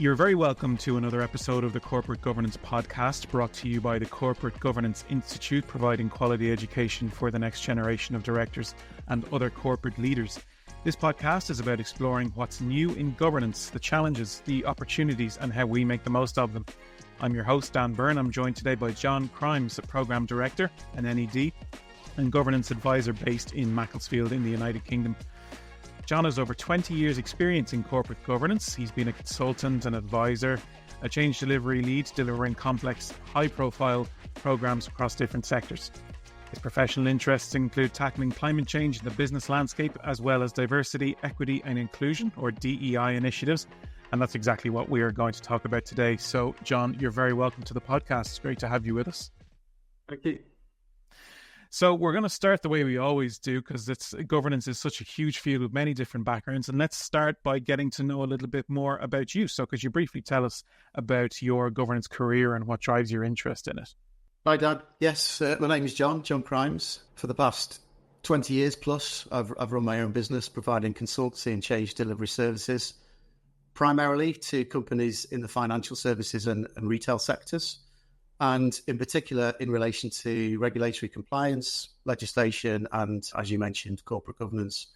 You're very welcome to another episode of the Corporate Governance Podcast, brought to you by the Corporate Governance Institute, providing quality education for the next generation of directors and other corporate leaders. This podcast is about exploring what's new in governance, the challenges, the opportunities, and how we make the most of them. I'm your host, Dan Byrne. I'm joined today by John Chrimes, a Programme Director, an NED, and Governance Advisor based in Macclesfield in the United Kingdom. John has over 20 years experience in corporate governance. He's been a consultant, an advisor, a change delivery lead, delivering complex, high-profile programs across different sectors. His professional interests include tackling climate change in the business landscape, as well as diversity, equity and inclusion, or DEI initiatives. And that's exactly what we are going to talk about today. So, John, you're very welcome to the podcast. It's great to have you with us. Thank you. So we're going to start the way we always do, because governance is such a huge field with many different backgrounds. And let's start by getting to know a little bit more about you. So could you briefly tell us about your governance career and what drives your interest in it? Hi, Dad. Yes, my name is John Chrimes. For the past 20 years plus, I've run my own business providing consultancy and change delivery services, primarily to companies in the financial services and retail sectors. And in particular, in relation to regulatory compliance, legislation, and, as you mentioned, corporate governance.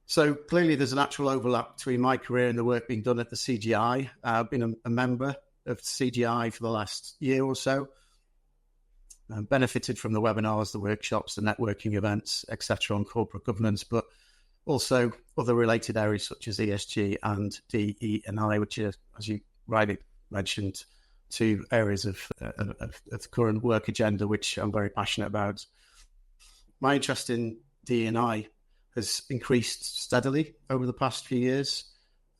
So clearly there's a natural overlap between my career and the work being done at the CGI. I've been a member of CGI for the last year or so, benefited from the webinars, the workshops, the networking events, etc. on corporate governance, but also other related areas such as ESG and DE&I, which are, as you rightly mentioned, two areas of the current work agenda, which I'm very passionate about. My interest in D&I has increased steadily over the past few years.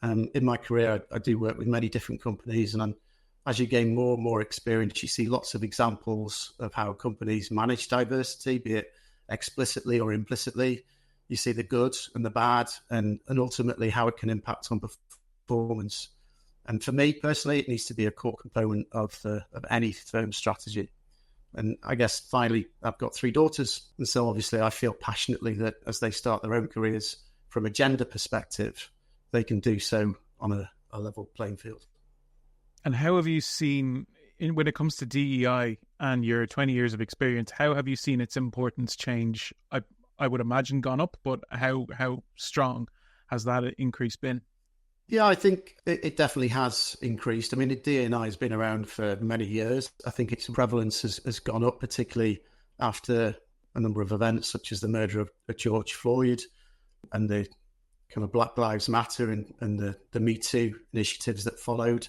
In my career, I do work with many different companies, and as you gain more and more experience, you see lots of examples of how companies manage diversity, be it explicitly or implicitly. You see the good and the bad, and ultimately how it can impact on performance. And for me personally, it needs to be a core component of any firm strategy. And I guess finally, I've got 3 daughters. And so obviously I feel passionately that as they start their own careers from a gender perspective, they can do so on a level playing field. And how have you seen, when it comes to DEI and your 20 years of experience, how have you seen its importance change? I would imagine gone up, but how strong has that increase been? Yeah, I think it definitely has increased. I mean, D&I has been around for many years. I think its prevalence has gone up, particularly after a number of events such as the murder of George Floyd and the kind of Black Lives Matter and the Me Too initiatives that followed.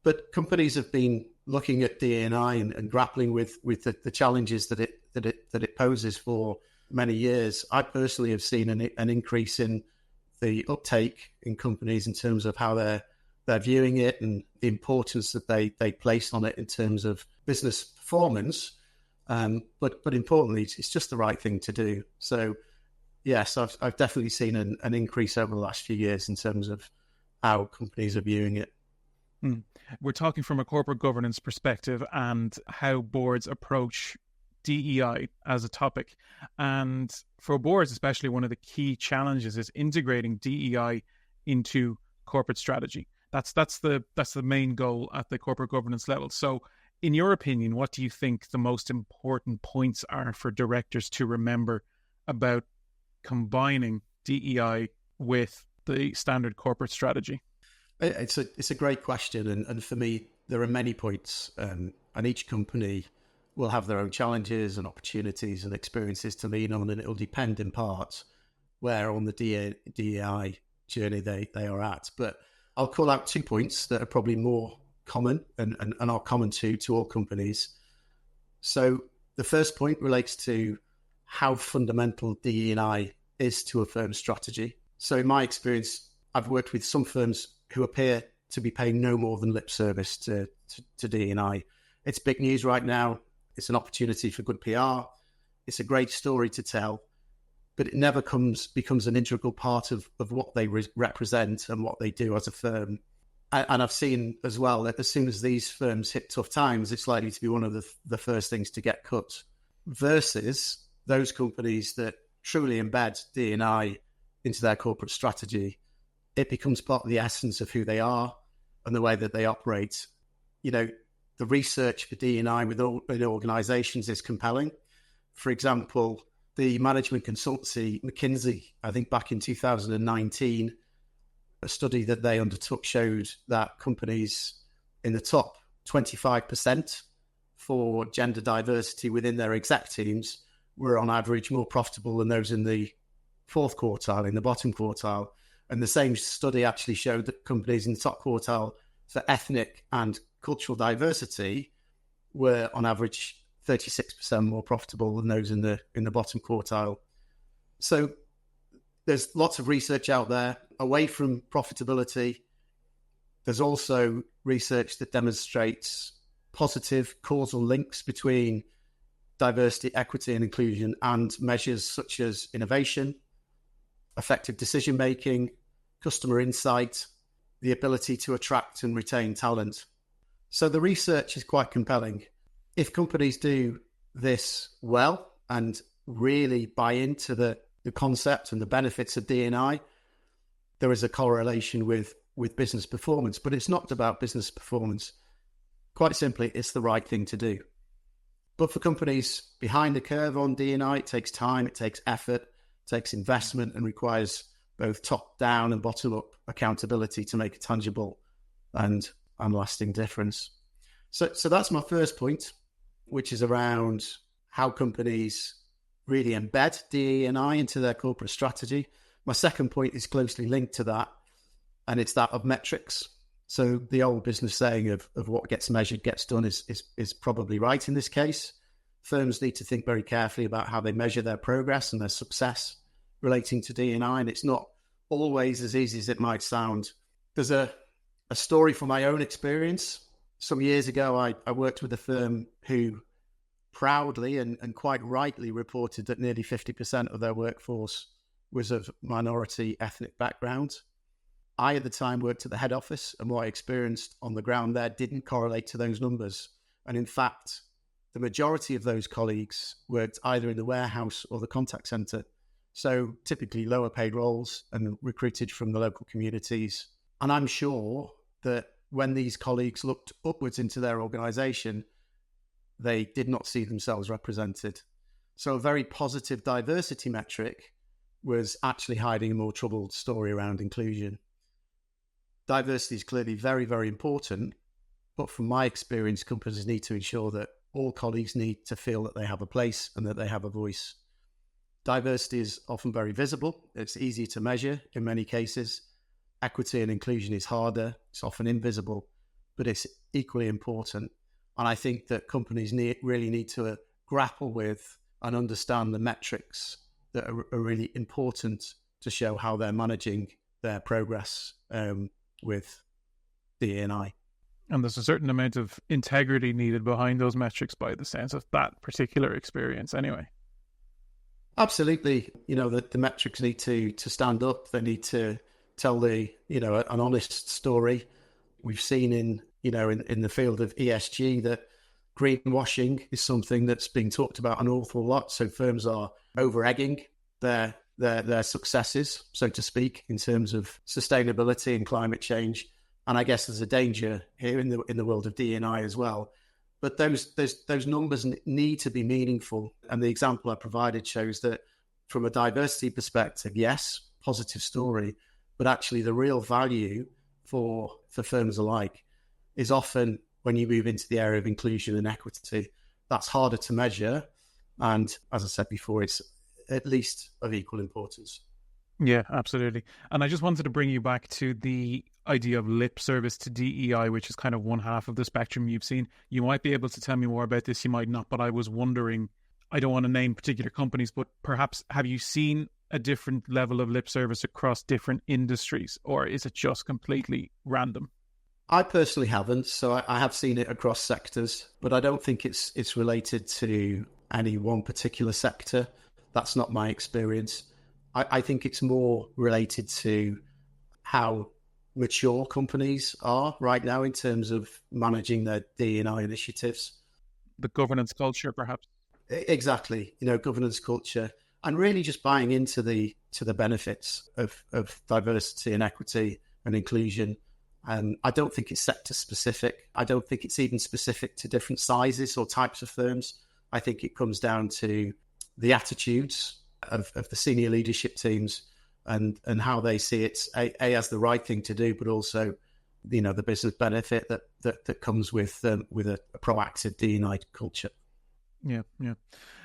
But companies have been looking at D&I and grappling with the challenges that it poses for many years. I personally have seen an increase in the uptake in companies in terms of how they're viewing it and the importance that they place on it in terms of business performance. But importantly, it's just the right thing to do. So yes, I've definitely seen an increase over the last few years in terms of how companies are viewing it. We're talking from a corporate governance perspective and how boards approach DEI as a topic. And for boards, especially, one of the key challenges is integrating DEI into corporate strategy. That's the main goal at the corporate governance level. So in your opinion, what do you think the most important points are for directors to remember about combining DEI with the standard corporate strategy? It's a great question. And for me, there are many points, and each company will have their own challenges and opportunities and experiences to lean on, and it will depend in part where on the DEI journey they are at. But I'll call out 2 points that are probably more common and are common to all companies. So the first point relates to how fundamental DE&I is to a firm's strategy. So in my experience, I've worked with some firms who appear to be paying no more than lip service to DE&I. It's big news right now. It's an opportunity for good PR. It's a great story to tell, but it never becomes an integral part of what they represent and what they do as a firm. And I've seen as well that as soon as these firms hit tough times, it's likely to be one of the first things to get cut, versus those companies that truly embed D&I into their corporate strategy. It becomes part of the essence of who they are. and the way that they operate. The research for D&I within organizations is compelling. For example, the management consultancy McKinsey, I think back in 2019, a study that they undertook showed that companies in the top 25% for gender diversity within their exec teams were on average more profitable than those in the fourth quartile, in the bottom quartile. And the same study actually showed that companies in the top quartile for ethnic and cultural diversity were on average 36% more profitable than those in the bottom quartile. So there's lots of research out there away from profitability. There's also research that demonstrates positive causal links between diversity, equity, and inclusion, and measures such as innovation, effective decision-making, customer insight, the ability to attract and retain talent. So the research is quite compelling. If companies do this well and really buy into the concept and the benefits of D&I, there is a correlation with business performance, but it's not about business performance. Quite simply, it's the right thing to do. But for companies behind the curve on D&I, it takes time, it takes effort, it takes investment, and requires both top-down and bottom-up accountability to make a tangible and lasting difference. So that's my first point, which is around how companies really embed DE&I into their corporate strategy. My second point is closely linked to that, and it's that of metrics. So the old business saying of what gets measured gets done is probably right in this case. Firms need to think very carefully about how they measure their progress and their success relating to D&I, and it's not always as easy as it might sound. There's a story from my own experience. Some years ago, I worked with a firm who proudly and quite rightly reported that nearly 50% of their workforce was of minority ethnic background. I, at the time, worked at the head office, and what I experienced on the ground there didn't correlate to those numbers. And in fact, the majority of those colleagues worked either in the warehouse or the contact center. So typically lower paid roles and recruited from the local communities. And I'm sure that when these colleagues looked upwards into their organization, they did not see themselves represented. So a very positive diversity metric was actually hiding a more troubled story around inclusion. Diversity is clearly very, very important, but from my experience, companies need to ensure that all colleagues need to feel that they have a place and that they have a voice. Diversity is often very visible. It's easy to measure in many cases. Equity and inclusion is harder. It's often invisible, but it's equally important. And I think that companies really need to grapple with and understand the metrics that are really important to show how they're managing their progress with D&I. And there's a certain amount of integrity needed behind those metrics by the sense of that particular experience anyway. Absolutely. The metrics need to stand up. They need to tell an honest story. We've seen in the field of ESG that greenwashing is something that's being talked about an awful lot. So firms are over-egging their successes, so to speak, in terms of sustainability and climate change. And I guess there's a danger here in the world of D&I as well. But those numbers need to be meaningful. And the example I provided shows that from a diversity perspective, yes, positive story, but actually the real value for firms alike is often when you move into the area of inclusion and equity. That's harder to measure. And as I said before, it's at least of equal importance. Yeah, absolutely. And I just wanted to bring you back to the idea of lip service to DEI, which is kind of one half of the spectrum you've seen. You might be able to tell me more about this, you might not, but I was wondering, I don't want to name particular companies, but perhaps have you seen a different level of lip service across different industries, or is it just completely random? I personally haven't, so I have seen it across sectors, but I don't think it's related to any one particular sector. That's not my experience. I think it's more related to how mature companies are right now in terms of managing their D&I initiatives. The governance culture, perhaps? Exactly. Governance culture, and really just buying into the benefits of diversity and equity and inclusion, I don't think it's sector specific. I don't think it's even specific to different sizes or types of firms. I think it comes down to the attitudes of the senior leadership teams and how they see it as the right thing to do, but also, the business benefit that comes with a proactive D&I culture. Yeah.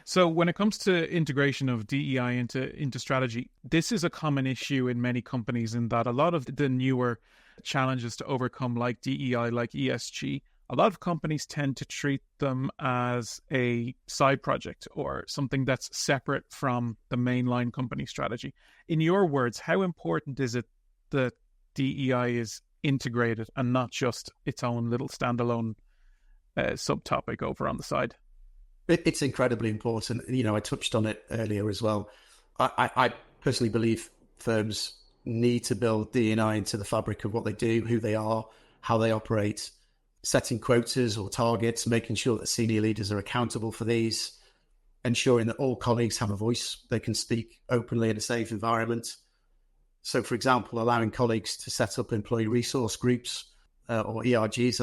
So when it comes to integration of DEI into strategy, this is a common issue in many companies, in that a lot of the newer challenges to overcome, like DEI, like ESG, a lot of companies tend to treat them as a side project or something that's separate from the mainline company strategy. In your words, how important is it that DEI is integrated and not just its own little standalone subtopic over on the side? It's incredibly important. I touched on it earlier as well. I personally believe firms need to build D&I into the fabric of what they do, who they are, how they operate, setting quotas or targets, making sure that senior leaders are accountable for these, ensuring that all colleagues have a voice, they can speak openly in a safe environment. So, for example, allowing colleagues to set up employee resource groups or ERGs,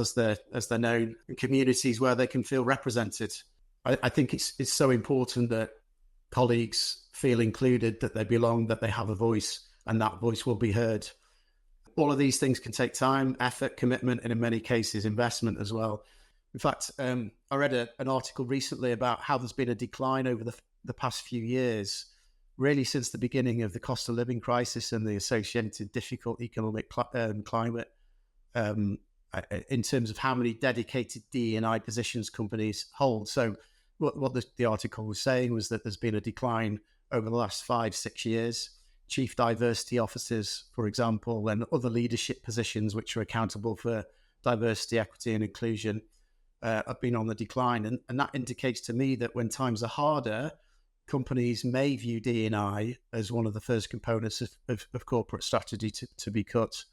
as they're known, in communities where they can feel represented. I think it's so important that colleagues feel included, that they belong, that they have a voice, and that voice will be heard. All of these things can take time, effort, commitment, and in many cases, investment as well. In fact, I read an article recently about how there's been a decline over the past few years, really since the beginning of the cost of living crisis and the associated difficult economic climate, in terms of how many dedicated D&I positions companies hold. So what the article was saying was that there's been a decline over the last 5-6 years. Chief diversity officers, for example, and other leadership positions which are accountable for diversity, equity, and inclusion have been on the decline. And that indicates to me that when times are harder, companies may view D&I as one of the first components of corporate strategy to be cut.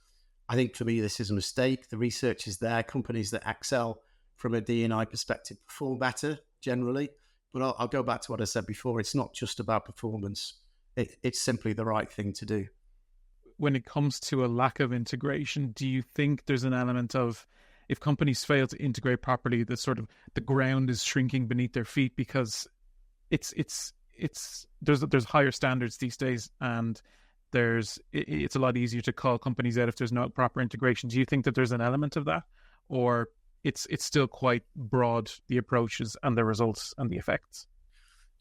I think for me, this is a mistake. The research is there. Companies that excel from a D&I perspective perform better generally. But I'll go back to what I said before. It's not just about performance. It's simply the right thing to do. When it comes to a lack of integration, do you think there's an element of, if companies fail to integrate properly, the ground is shrinking beneath their feet, because there's higher standards these days, and it's a lot easier to call companies out if there's no proper integration? Do you think that there's an element of that, or it's still quite broad, the approaches and the results and the effects?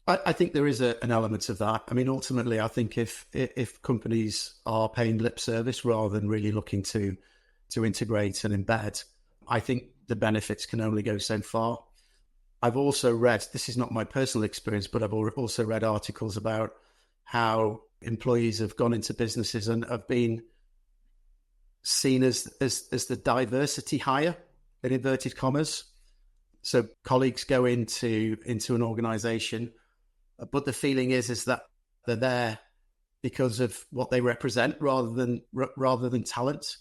I think there is an element of that. I mean, ultimately, I think if companies are paying lip service rather than really looking to integrate and embed, I think the benefits can only go so far. I've also read, this is not my personal experience, but I've also read articles about how employees have gone into businesses and have been seen as the diversity hire, in inverted commas. So colleagues go into an organization, but the feeling is that they're there because of what they represent rather than talent.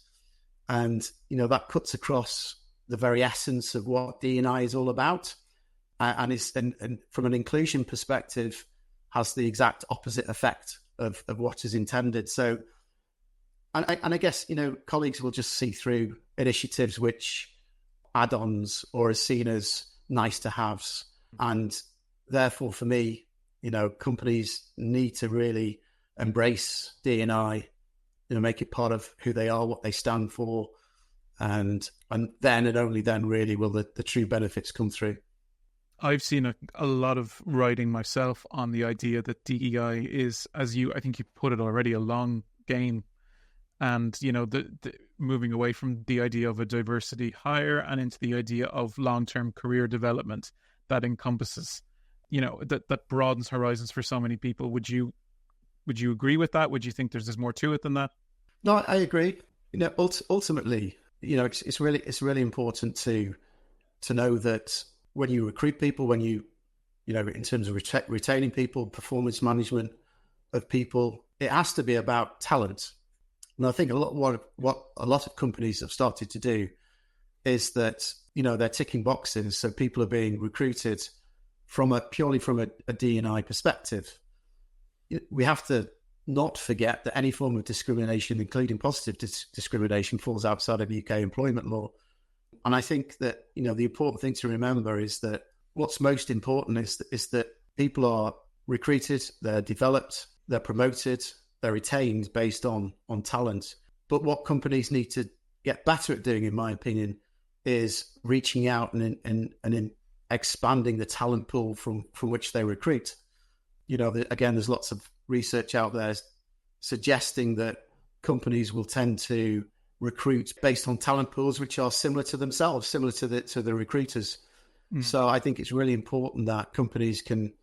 And, that cuts across the very essence of what D&I is all about. And from an inclusion perspective, has the exact opposite effect of what is intended. So, and I guess, colleagues will just see through initiatives which add-ons or are seen as nice to haves. And therefore, for me, companies need to really embrace D&I, make it part of who they are, what they stand for. And then and only then really will the true benefits come through. I've seen a lot of writing myself on the idea that DEI is, I think you put it already, a long game. And, the moving away from the idea of a diversity hire and into the idea of long-term career development that encompasses, that broadens horizons for so many people. Would you agree with that? Would you think there's more to it than that? No, I agree. Ultimately, it's really important to know that when you recruit people, when you in terms of retaining people, performance management of people, it has to be about talent. And I think what a lot of companies have started to do is that, they're ticking boxes. So people are being recruited purely from a D&I perspective. We have to not forget that any form of discrimination, including positive discrimination, falls outside of UK employment law. And I think that, the important thing to remember is that what's most important is that people are recruited, they're developed, they're promoted, they're retained based on talent. But what companies need to get better at doing, in my opinion, is reaching out and expanding the talent pool from which they recruit. Again, there's lots of research out there suggesting that companies will tend to recruit based on talent pools which are similar to themselves, similar to the recruiters. So I think it's really important that companies can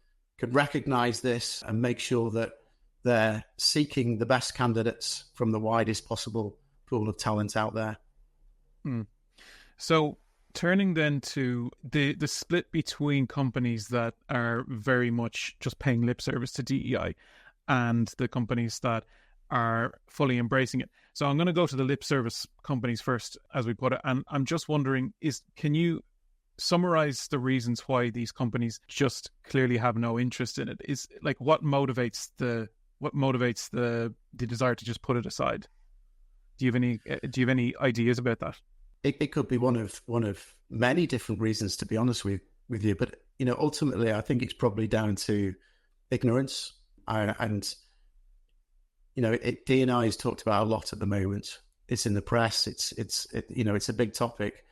recognize this and make sure that they're seeking the best candidates from the widest possible pool of talent out there. So turning then to the split between companies that are very much just paying lip service to DEI and the companies that are fully embracing it. So I'm going to go to the lip service companies first, as we put it. And I'm just wondering, can you summarize the reasons why these companies just clearly have no interest in it? Is like what motivates the desire to just put it aside? Do you have any ideas about that? It could be one of many different reasons, to be honest with you. But ultimately, I think it's probably down to ignorance, and D&I is talked about a lot at the moment. It's in the press. It's a big topic,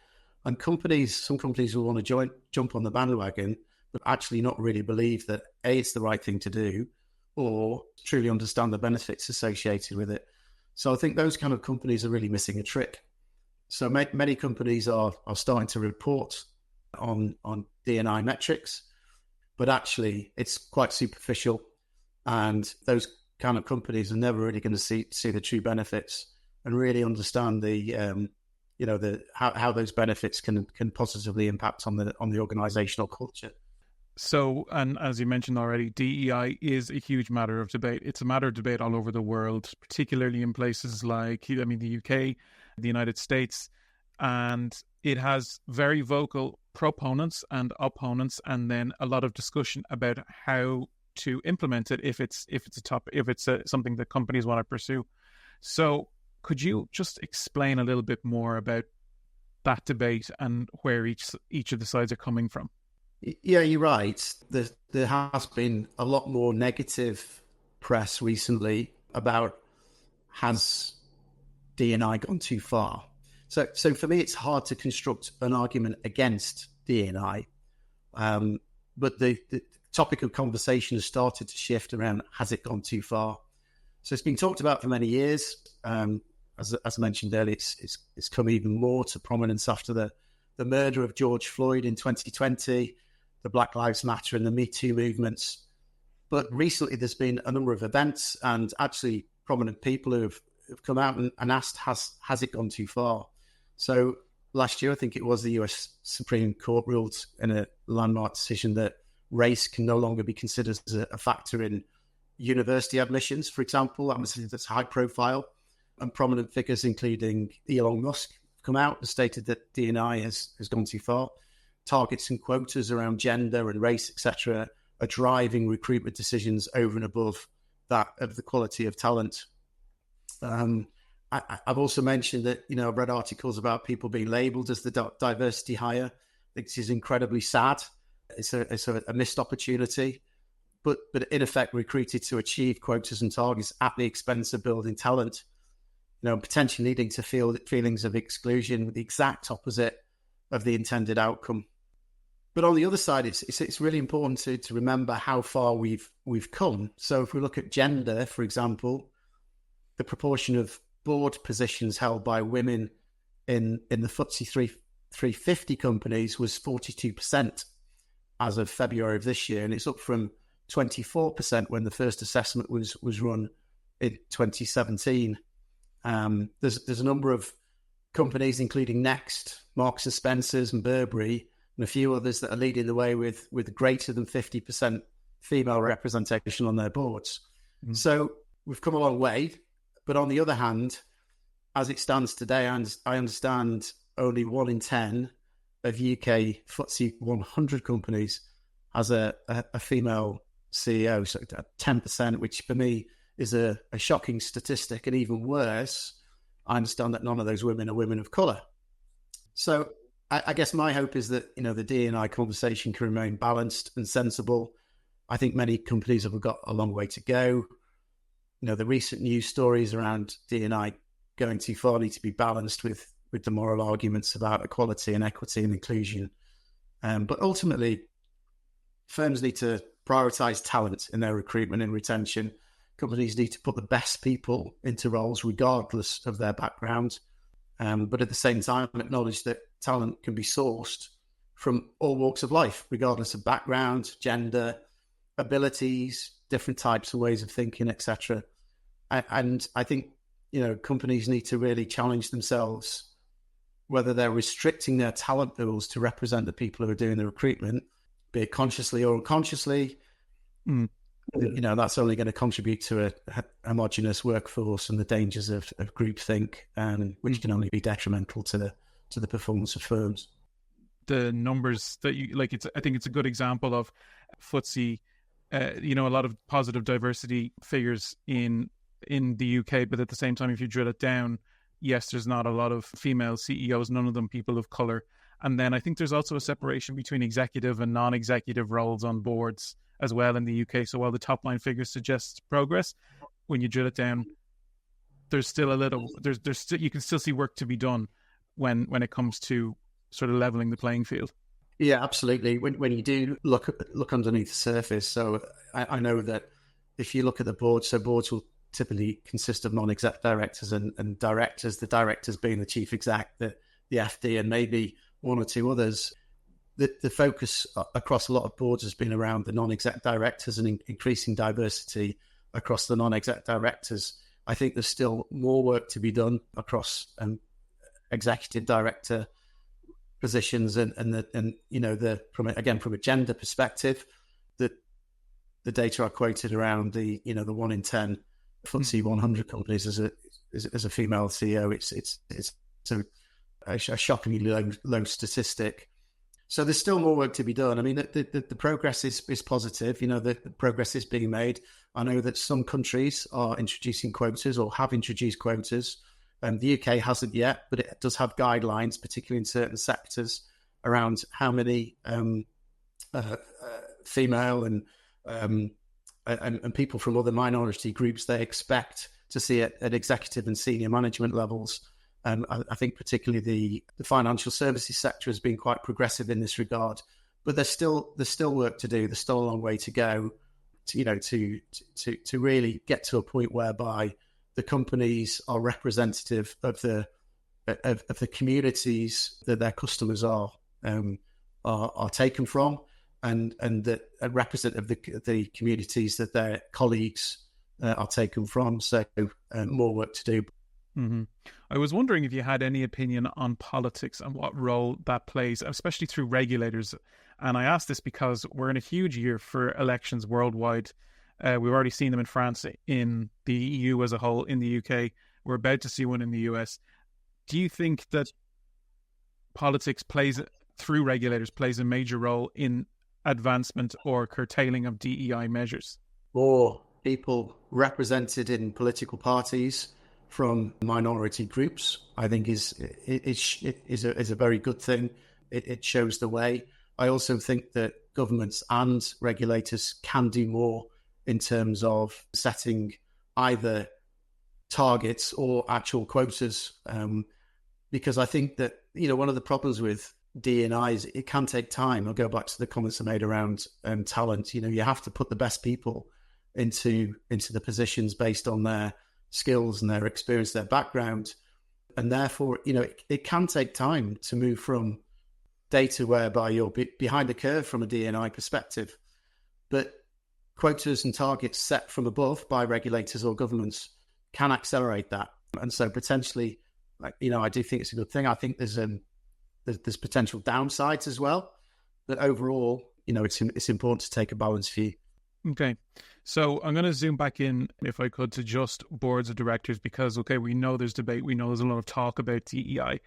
and some companies will want to jump on the bandwagon, but actually not really believe that it's the right thing to do, or truly understand the benefits associated with it. So I think those kind of companies are really missing a trick. So many companies are starting to report on D&I metrics, but actually it's quite superficial, and those kind of companies are never really going to see the true benefits and really understand how those benefits can positively impact on the organizational culture. So, and as you mentioned already, DEI is a huge matter of debate. It's a matter of debate all over the world, particularly in places like, the UK, the United States, and it has very vocal proponents and opponents, and then a lot of discussion about how to implement it if it's something that companies want to pursue. So, could you just explain a little bit more about that debate and where each of the sides are coming from? Yeah, you're right. There has been a lot more negative press recently about has D&I gone too far. So for me, it's hard to construct an argument against D&I. But the topic of conversation has started to shift around, has it gone too far? So it's been talked about for many years. As I mentioned earlier, it's come even more to prominence after the murder of George Floyd in 2020, the Black Lives Matter and the Me Too movements. But recently there's been a number of events and actually prominent people who have come out and asked, has it gone too far? So last year, I think it was, the US Supreme Court ruled in a landmark decision that race can no longer be considered as a factor in university admissions, for example. That's high profile. And prominent figures, including Elon Musk, have come out and stated that D&I has gone too far. Targets and quotas around gender and race, etc., are driving recruitment decisions over and above that of the quality of talent. I've also mentioned that, I've read articles about people being labelled as the diversity hire. I think this is incredibly sad. It's a missed opportunity, but in effect recruited to achieve quotas and targets at the expense of building talent, potentially leading to feelings of exclusion, the exact opposite of the intended outcome. But on the other side, it's really important to remember how far we've come. So if we look at gender, for example, the proportion of board positions held by women in the FTSE 350 companies was 42% as of February of this year, and it's up from 24% when the first assessment was run in 2017. There's a number of companies, including Next, Marks and Spencers, and Burberry, and a few others that are leading the way with greater than 50% female representation on their boards. Mm. So we've come a long way. But on the other hand, as it stands today, I understand only 1 in 10 of UK FTSE 100 companies has a female CEO, so 10%, which for me is a shocking statistic. And even worse, I understand that none of those women are women of colour. So I guess my hope is that, the D&I conversation can remain balanced and sensible. I think many companies have got a long way to go. The recent news stories around D&I going too far need to be balanced with the moral arguments about equality and equity and inclusion. But ultimately, firms need to prioritise talent in their recruitment and retention. Companies need to put the best people into roles regardless of their background. But at the same time, acknowledge that talent can be sourced from all walks of life, regardless of background, gender, abilities, different types of ways of thinking, etc. And I think, companies need to really challenge themselves, whether they're restricting their talent pools to represent the people who are doing the recruitment, be it consciously or unconsciously. That's only going to contribute to a homogenous workforce and the dangers of groupthink, which can only be detrimental to the performance of firms. The numbers that you like, I think it's a good example of FTSE. A lot of positive diversity figures in the UK, but at the same time, if you drill it down, yes, there's not a lot of female CEOs, none of them people of colour. And then I think there's also a separation between executive and non-executive roles on boards as well in the UK. So while the top line figures suggest progress, when you drill it down, there's still there's still, you can still see work to be done when it comes to sort of leveling the playing field. Yeah, absolutely. When you do look underneath the surface, so I know that if you look at the board, so boards will typically consist of non-exec directors and directors, the directors being the chief exec, the FD, and maybe one or two others. The focus across a lot of boards has been around the non-exec directors and increasing diversity across the non-exec directors. I think there's still more work to be done across executive director positions and from a gender perspective, the data I quoted around the 1 in 10 FTSE 100 companies as a female CEO, it's a shockingly low statistic. So there's still more work to be done. I mean, the progress is positive. The progress is being made. I know that some countries are introducing quotas or have introduced quotas. The UK hasn't yet, but it does have guidelines, particularly in certain sectors, around how many female and people from other minority groups they expect to see at executive and senior management levels. I think particularly the financial services sector has been quite progressive in this regard, but there's still work to do. There's still a long way to go to really get to a point whereby the companies are representative of the communities that their customers are taken from, and that are representative of the communities that their colleagues are taken from. So more work to do. Mm-hmm. I was wondering if you had any opinion on politics and what role that plays, especially through regulators. And I ask this because we're in a huge year for elections worldwide. We've already seen them in France, in the EU as a whole, in the UK. We're about to see one in the US. Do you think that politics through regulators plays a major role in advancement or curtailing of DEI measures? More people represented in political parties from minority groups, I think, is a very good thing. It shows the way. I also think that governments and regulators can do more in terms of setting either targets or actual quotas, because I think that one of the problems with D&I is it can take time. I'll go back to the comments I made around talent. You have to put the best people into the positions based on their skills and their experience, their background, and therefore it can take time to move from data whereby you're behind the curve from a D&I perspective, but quotas and targets set from above by regulators or governments can accelerate that. And so potentially, I do think it's a good thing. I think there's potential downsides as well, but overall, it's important to take a balanced view. Okay, so I'm going to zoom back in, if I could, to just boards of directors, because, we know there's debate, we know there's a lot of talk about DEI,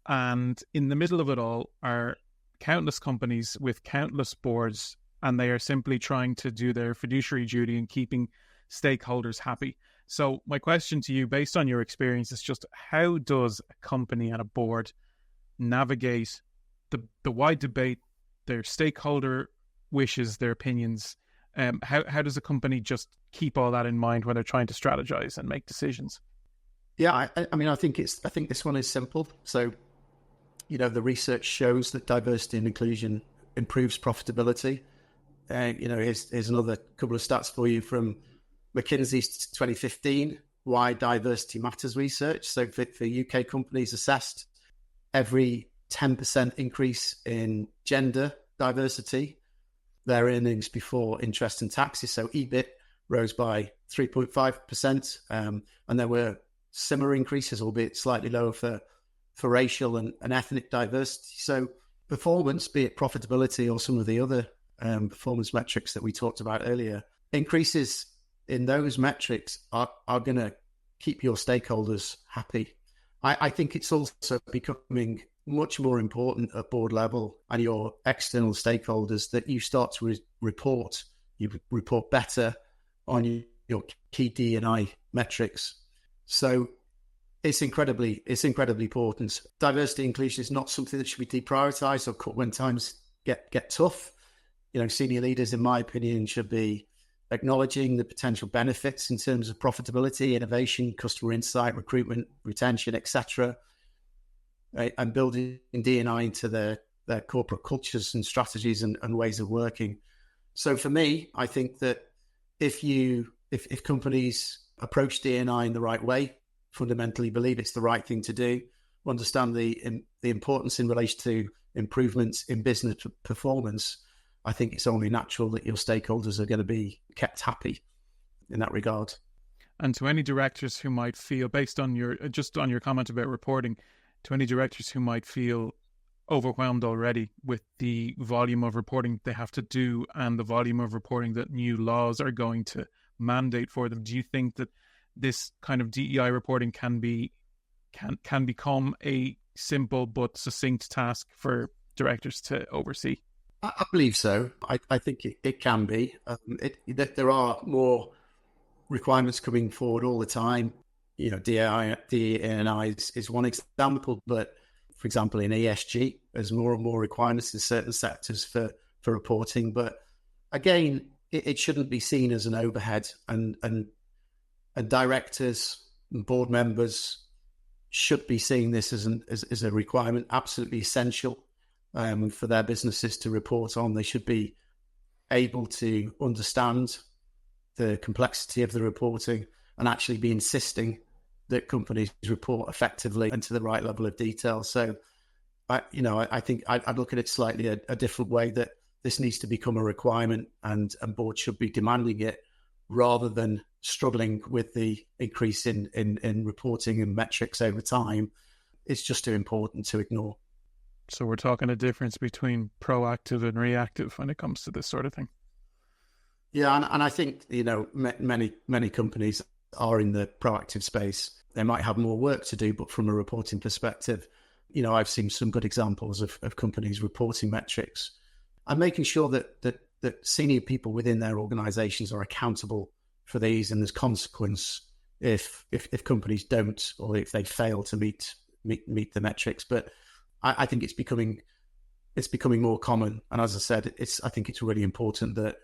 and in the middle of it all are countless companies with countless boards, and they are simply trying to do their fiduciary duty and keeping stakeholders happy. So my question to you, based on your experience, is just how does a company and a board navigate the wide debate, their stakeholder wishes, their opinions? How does a company just keep all that in mind when they're trying to strategize and make decisions? Yeah, I mean, I think this one is simple. So, the research shows that diversity and inclusion improves profitability. Here's another couple of stats for you from McKinsey's 2015 Why Diversity Matters research. So for UK companies assessed, every 10% increase in gender diversity, their earnings before interest and taxes, so EBIT, rose by 3.5%. And there were similar increases, albeit slightly lower for racial and ethnic diversity. So performance, be it profitability or some of the other performance metrics that we talked about earlier, increases in those metrics are going to keep your stakeholders happy. I think it's also becoming much more important at board level and your external stakeholders that you start to report better on your key D&I metrics. So it's incredibly important. Diversity inclusion is not something that should be deprioritized or cut when times get tough. Senior leaders, in my opinion, should be acknowledging the potential benefits in terms of profitability, innovation, customer insight, recruitment, retention, etc., and building D&I into their corporate cultures and strategies and ways of working. So for me, I think that if companies approach D&I in the right way, fundamentally believe it's the right thing to do, understand the importance in relation to improvements in business performance, I think it's only natural that your stakeholders are going to be kept happy in that regard. And to any directors who might feel, based on your comment about reporting, to any directors who might feel overwhelmed already with the volume of reporting they have to do and the volume of reporting that new laws are going to mandate for them, do you think that this kind of DEI reporting can become a simple but succinct task for directors to oversee? I believe so. I think it can be. There are more requirements coming forward all the time. DEI is one example, but for example, in ESG, there's more and more requirements in certain sectors for reporting. But again, it shouldn't be seen as an overhead, and directors and board members should be seeing this as a requirement, absolutely essential for their businesses to report on. They should be able to understand the complexity of the reporting and actually be insisting that companies report effectively and to the right level of detail. So, I think I'd look at it slightly a different way, that this needs to become a requirement and boards should be demanding it rather than struggling with the increase in reporting and metrics over time. It's just too important to ignore. So we're talking a difference between proactive and reactive when it comes to this sort of thing. Yeah, and I think, many companies are in the proactive space. They might have more work to do, but from a reporting perspective, I've seen some good examples of companies reporting metrics and making sure that senior people within their organizations are accountable for these, and there's consequence if companies don't, or if they fail to meet the metrics. But I think it's becoming more common. And as I said, I think it's really important that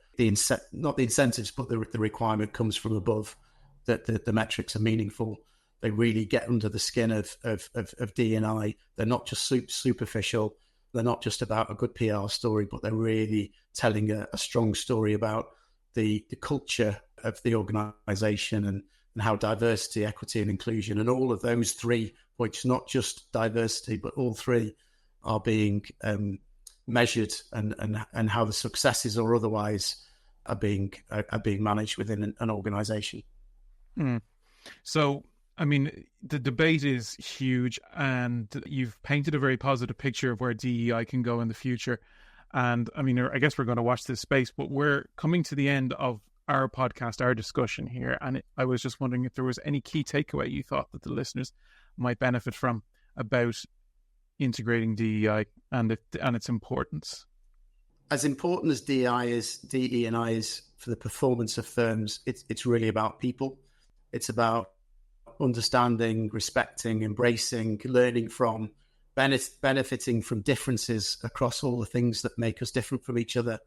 not the incentives, but the requirement comes from above, that the metrics are meaningful. They really get under the skin of D&I. They're not just superficial. They're not just about a good PR story, but they're really telling a strong story about the culture of the organization and how diversity, equity, and inclusion, and all of those 3 points, not just diversity, but all 3 are being measured, and how the successes or otherwise are being managed within an organization. So, I mean, the debate is huge, and you've painted a very positive picture of where DEI can go in the future. And I mean, I guess we're going to watch this space, but we're coming to the end of our podcast, our discussion here. And I was just wondering if there was any key takeaway you thought that the listeners might benefit from about integrating DEI and its importance. As important as DEI is for the performance of firms, it's really about people. It's about understanding, respecting, embracing, learning from, benefiting from differences across all the things that make us different from each other.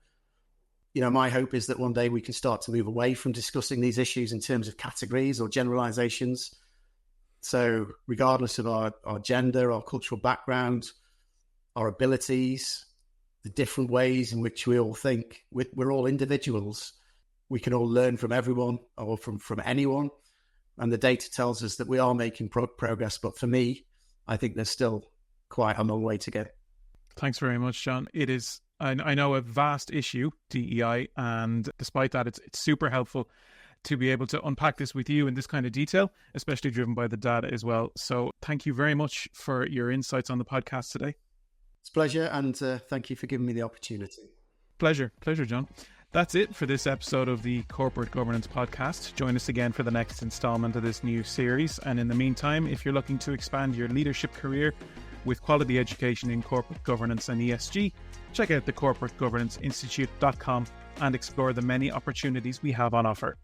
My hope is that one day we can start to move away from discussing these issues in terms of categories or generalizations. So regardless of our gender, our cultural background, our abilities, the different ways in which we all think, we're all individuals. We can all learn from everyone or from anyone. And the data tells us that we are making progress. But for me, I think there's still quite a long way to go. Thanks very much, John. It is, I know, a vast issue, DEI, and despite that, it's super helpful to be able to unpack this with you in this kind of detail, especially driven by the data as well. So thank you very much for your insights on the podcast today. It's a pleasure, and thank you for giving me the opportunity. Pleasure, John. That's it for this episode of the Corporate Governance Podcast. Join us again for the next installment of this new series. And in the meantime, if you're looking to expand your leadership career with quality education in corporate governance and ESG, check out the corporategovernanceinstitute.com and explore the many opportunities we have on offer.